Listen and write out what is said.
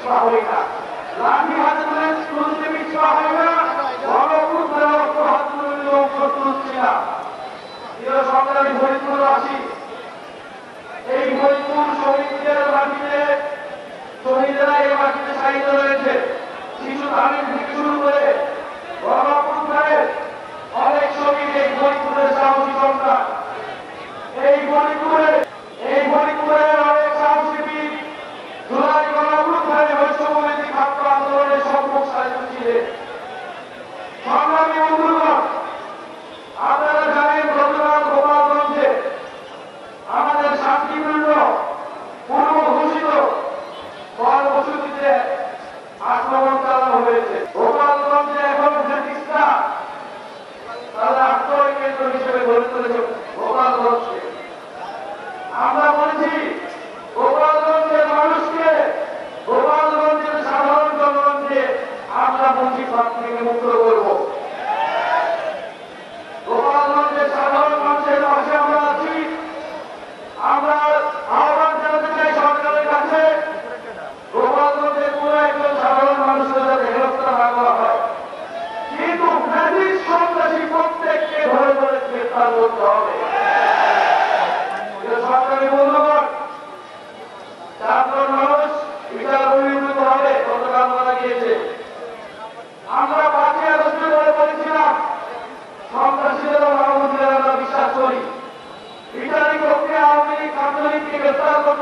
পিছপা হই না, লাঠি হাতে তুলতে পিছপা হই না, গণপুত্রের অস্ত্র হাত তুলে অংশ তুলছি না। প্রিয় সংগ্রামী ফরিদপুরবাসী, এই ফরিদপুর শহীদদের মাটিতে শহীদেরা এই মাটিতে শায়িত রয়েছে। শিশু তালিম থেকে শুরু করে গণপুত্রের অনেক শহীদ এই ফরিদপুরের সাহসী সন্তান। এই ফরিদপুরের অনেক সাহসী বীর জুলাই গণপুত্রের বৈষম্যবিরোধী ছাত্র আন্দোলনের সম্মুখ সারিতে ছিলেন। সংগ্রামী বন্ধুগণ, আপনারা জানেন গতকাল গোপালগঞ্জে আমাদের শান্তিপূর্ণ পূর্ব ঘোষিত কর্মসূচিতে আক্রমণ চালানো হয়েছে। গোপালগঞ্জে এখন ব্রিটিশরা তাদের আশ্রয় কেন্দ্র হিসেবে গড়ে তুলেছে গোপালগঞ্জকে। আমরা বলেছি গোপালগঞ্জের মানুষকে, গোপালগঞ্জের সাধারণ জনগণকে আমরা মুন্সিপাল থেকে মুক্ত করব। গোপালগঞ্জের সাধারণ মানুষের পাশে আমরা আছি। আমরা আহ্বান জানাতে চাই সরকারের কাছে, গোপালগঞ্জের পুরো একজন সাধারণ মানুষের যাতে হেরস্তা না করা হয়, কিন্তু ব্রিটিশ সন্ত্রাসী প্রত্যেককে ধরে ধরে গ্রেফতার করতে হবে। সরকারি বন্ধুগণ, সাধারণ মানুষ বিচার বহির্ভূত হবে গতকাল বলা গিয়েছে। আমরা 5ই আগস্টে বলে বলেছিলাম সন্ত্রাসীদের মানবাধিকার আমরা বিশ্বাস করি। বিচারিক প্রক্রিয়া আওয়ামী লীগ ছাত্রলীগকে গ্রেফতার করতে